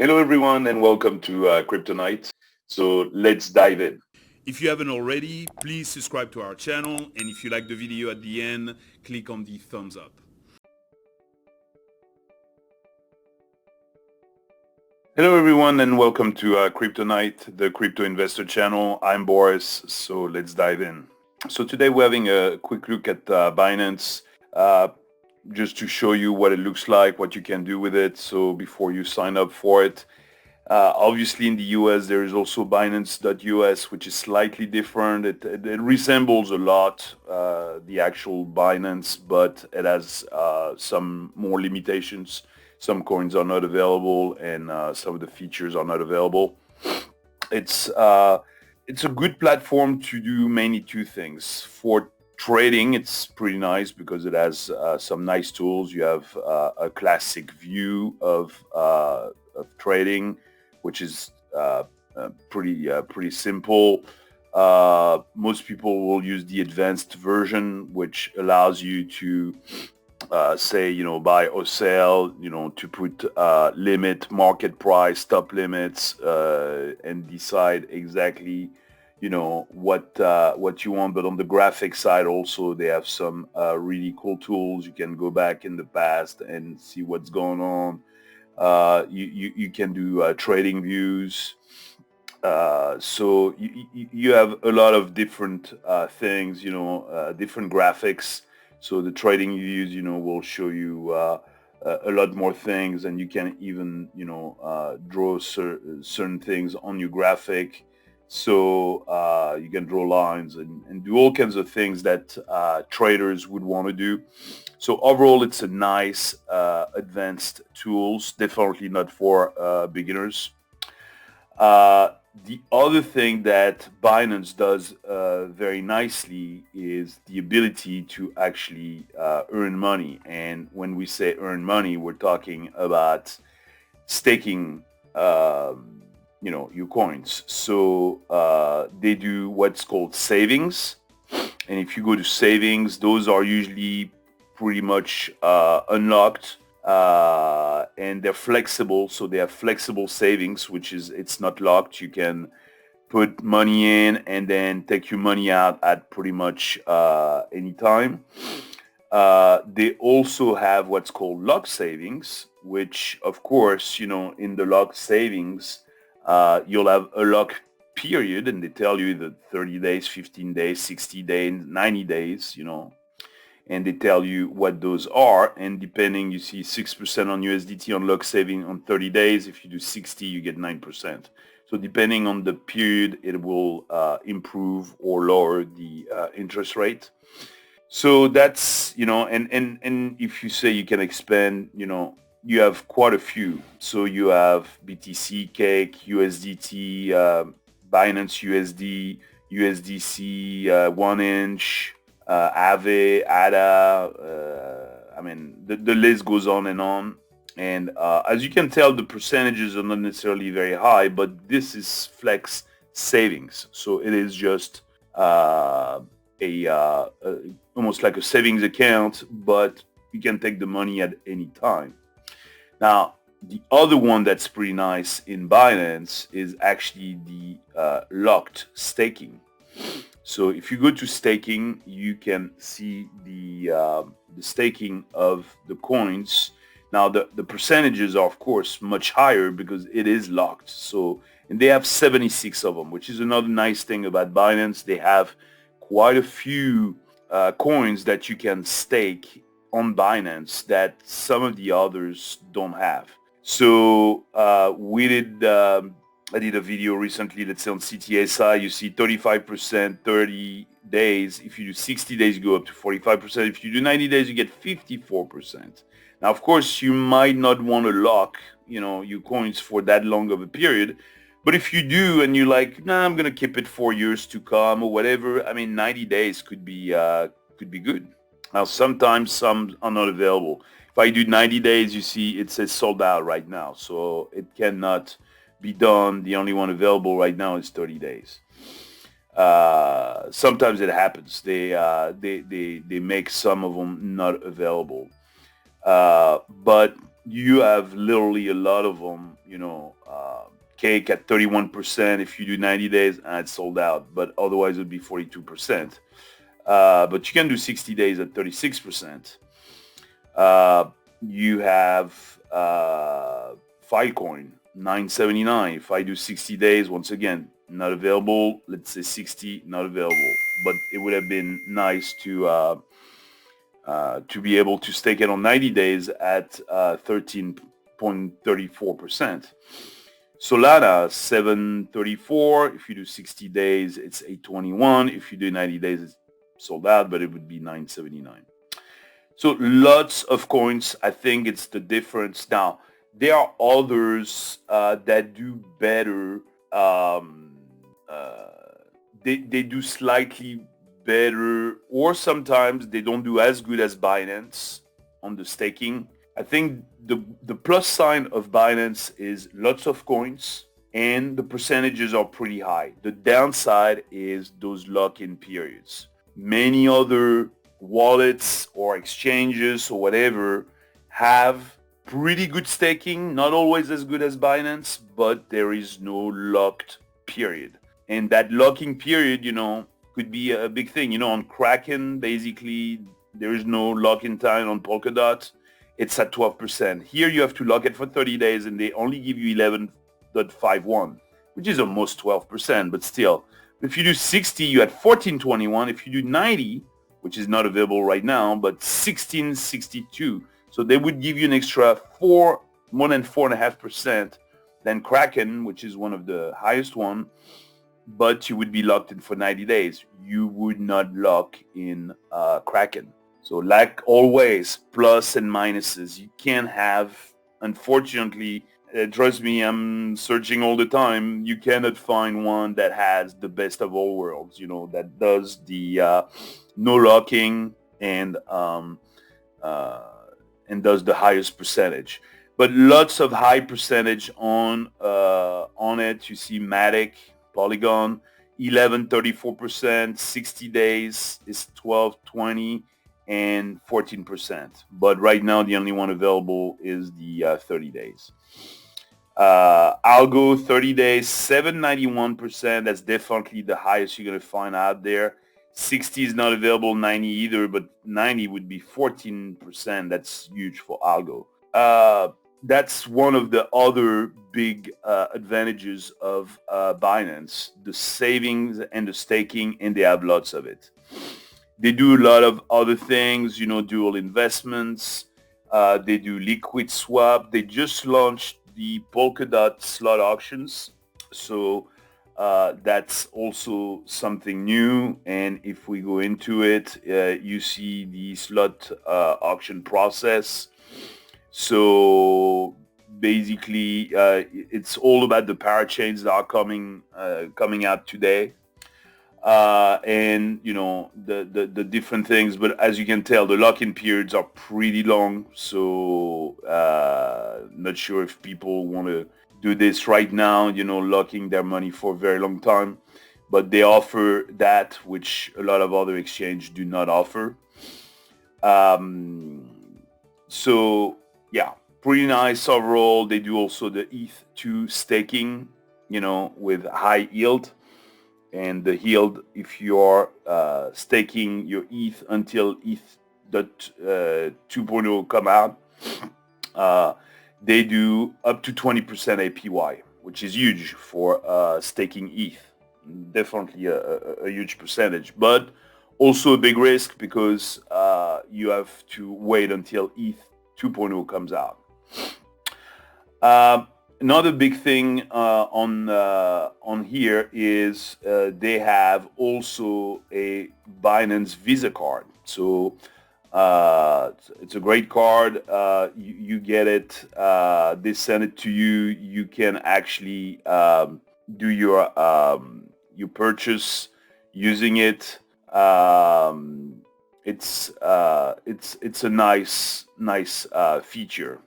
Hello everyone and welcome to Kryptonite. So let's dive in. If you haven't already, please subscribe to our channel, and if you like the video at the end, click on the thumbs up. Hello everyone and welcome to Kryptonite, the crypto investor channel. I'm Boris, so let's dive in. So today we're having a quick look at Binance, uh, just to show you what it looks like, what you can do with it. So before you sign up for it, obviously in the US there is also Binance.us, which is slightly different. It resembles a lot the actual Binance, but it has some more limitations. Some coins are not available and some of the features are not available. It's uh, it's a good platform to do mainly two things. For trading, it's pretty nice because it has some nice tools. You have a classic view of trading, which is pretty simple. Most people will use the advanced version, which allows you to say, buy or sell, to put limit, market price, stop limits, and decide exactly, what you want. But on the graphic side also, they have some really cool tools. You can go back in the past and see what's going on. You can do trading views. So you have a lot of different things, different graphics. So the trading views, will show you a lot more things, and you can even, draw certain things on your graphic. So you can draw lines and do all kinds of things that traders would want to do. So overall, it's a nice advanced tools, definitely not for beginners. Uh, the other thing that Binance does very nicely is the ability to actually earn money. And when we say earn money, we're talking about staking, your coins. So they do what's called savings. And if you go to savings, those are usually pretty much unlocked, and they're flexible. So they have flexible savings, which is it's not locked. You can put money in and then take your money out at pretty much any time. They also have what's called locked savings, which of course, in the locked savings, you'll have a lock period, and they tell you that 30 days, 15 days, 60 days, 90 days, and they tell you what those are. And depending, you see 6% on USDT on lock saving on 30 days. If you do 60, you get 9%. So depending on the period, it will improve or lower the interest rate. So that's, and if you say you can expand, you have quite a few. So you have BTC, Cake, USDT, Binance USD, USDC, 1inch, Aave, ADA. I mean, the list goes on and on. And as you can tell, the percentages are not necessarily very high, but this is flex savings. So it is just almost like a savings account, but you can take the money at any time. Now, the other one that's pretty nice in Binance is actually the locked staking. So if you go to staking, you can see the staking of the coins. Now the percentages are of course much higher because it is locked. So, and they have 76 of them, which is another nice thing about Binance. They have quite a few coins that you can stake on Binance that some of the others don't have. So I did a video recently, let's say on CTSI, you see 35%, 30 days. If you do 60 days, you go up to 45%. If you do 90 days, you get 54%. Now, of course, you might not want to lock, your coins for that long of a period. But if you do and you're like, nah, I'm going to keep it 4 years to come or whatever, I mean, 90 days could be good. Now, sometimes some are not available. If I do 90 days, you see it says sold out right now. So it cannot be done. The only one available right now is 30 days. Sometimes it happens. They make some of them not available. But you have literally a lot of them, cake at 31%. If you do 90 days, it's sold out, but otherwise it would be 42%. But you can do 60 days at 36%. You have Filecoin, 9.79. If I do 60 days, once again, not available. Let's say 60, not available. But it would have been nice to be able to stake it on 90 days at 13.34%. Solana, 7.34. If you do 60 days, it's 8.21. If you do 90 days, it's sold out, but it would be 9.79. So lots of coins. I think it's the difference. Now, there are others that do better. They do slightly better, or sometimes they don't do as good as Binance on the staking. I think the plus sign of Binance is lots of coins and the percentages are pretty high. The downside is those lock-in periods. Many other wallets or exchanges or whatever have pretty good staking, not always as good as Binance, but there is no locked period. And that locking period, could be a big thing. On Kraken, basically, there is no lock-in time. On Polkadot, it's at 12%. Here you have to lock it for 30 days and they only give you 11.51, which is almost 12%, but still. If you do 60, you at 14.21. If you do 90, which is not available right now, but 16.62. So they would give you an extra more than 4.5% than Kraken, which is one of the highest one, but you would be locked in for 90 days. You would not lock in Kraken. So like always, plus and minuses. You can't have, unfortunately, trust me, I'm searching all the time. You cannot find one that has the best of all worlds, that does the no locking and does the highest percentage. But lots of high percentage on it. You see Matic, Polygon, 11.34%, 60 days is 12.20 and 14%. But right now the only one available is the 30 days. Algo 30 days, 7.91%. That's definitely the highest you're going to find out there. 60 is not available, 90 either, but 90 would be 14%. That's huge for Algo. That's one of the other big advantages of Binance, the savings and the staking, and they have lots of it. They do a lot of other things, dual investments. They do liquid swap. They just launched the Polkadot slot auctions. So that's also something new. And if we go into it, you see the slot auction process. So basically, it's all about the parachains that are coming out today. And the different things, but as you can tell, the lock-in periods are pretty long, so not sure if people want to do this right now, locking their money for a very long time, but they offer that, which a lot of other exchanges do not offer. So yeah, pretty nice overall. They do also the ETH2 staking, with high yield. And the yield, if you're staking your ETH until ETH.2.0 come out, they do up to 20% APY, which is huge for staking ETH. Definitely a huge percentage, but also a big risk because you have to wait until ETH 2.0 comes out. Another big thing on here is they have also a Binance Visa card. So it's a great card. You get it. They send it to you. You can actually do your purchase using it. It's a nice feature.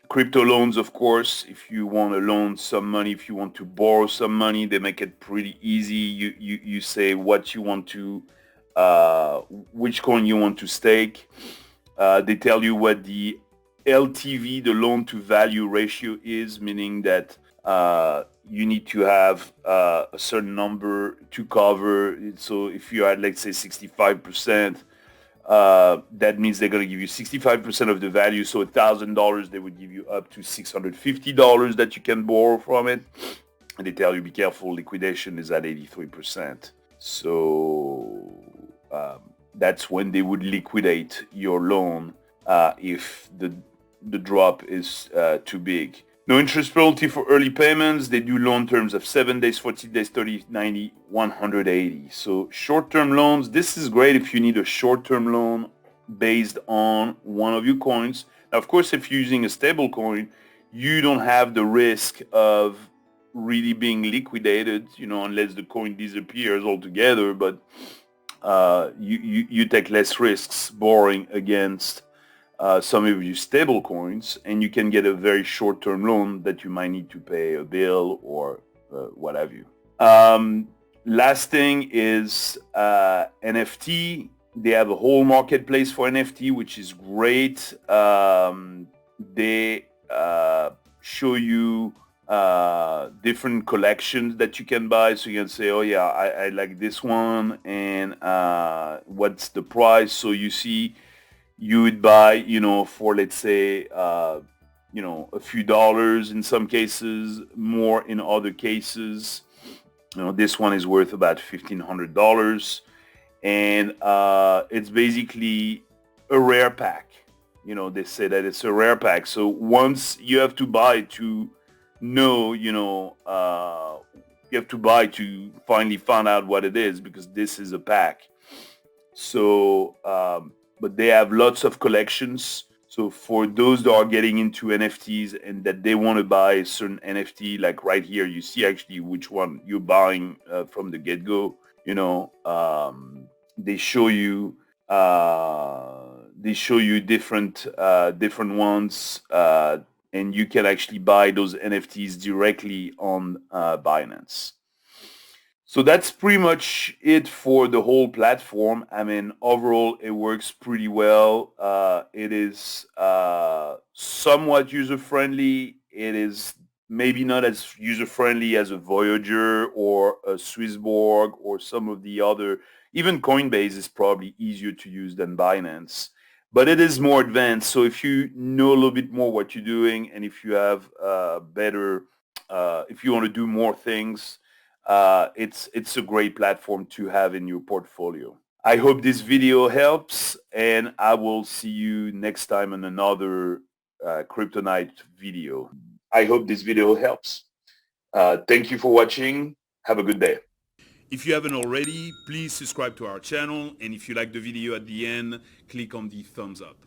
Crypto loans, of course, if you want to loan some money, if you want to borrow some money, they make it pretty easy. You say what you want to, which coin you want to stake. They tell you what the LTV, the loan to value ratio is, meaning that you need to have a certain number to cover. So if you are at, let's say, 65%, that means they're going to give you 65% of the value. So $1,000, they would give you up to $650 that you can borrow from it. And they tell you, be careful, liquidation is at 83%. So that's when they would liquidate your loan if the drop is too big. No interest penalty for early payments. They do loan terms of 7 days, 40 days, 30, 90, 180. So short-term loans, this is great if you need a short-term loan based on one of your coins. Now, of course, if you're using a stable coin, you don't have the risk of really being liquidated, unless the coin disappears altogether. But you take less risks borrowing against some of your stable coins, and you can get a very short-term loan that you might need to pay a bill or what have you. Last thing is NFT. They have a whole marketplace for NFT, which is great. They show you different collections that you can buy. So you can say, oh yeah, I like this one, and what's the price? So you see, you would buy, for, let's say, a few dollars in some cases, more in other cases. This one is worth about $1,500, and it's basically a rare pack. They say that it's a rare pack. So once you have to buy to know, you have to buy to finally find out what it is, because this is a pack. So, but they have lots of collections. So for those that are getting into NFTs and that they want to buy a certain NFT, like right here, you see actually which one you're buying from the get-go. They show you different ones, and you can actually buy those NFTs directly on Binance. So that's pretty much it for the whole platform. I mean, overall, it works pretty well. It is somewhat user-friendly. It is maybe not as user-friendly as a Voyager or a Swissborg or some of the other. Even Coinbase is probably easier to use than Binance. But it is more advanced. So if you know a little bit more what you're doing, and if you have if you want to do more things, it's a great platform to have in your portfolio. I hope this video helps, and I will see you next time on another Kryptonite video. I hope this video helps. Thank you for watching. Have a good day. If you haven't already, please subscribe to our channel, and if you like the video at the end, click on the thumbs up.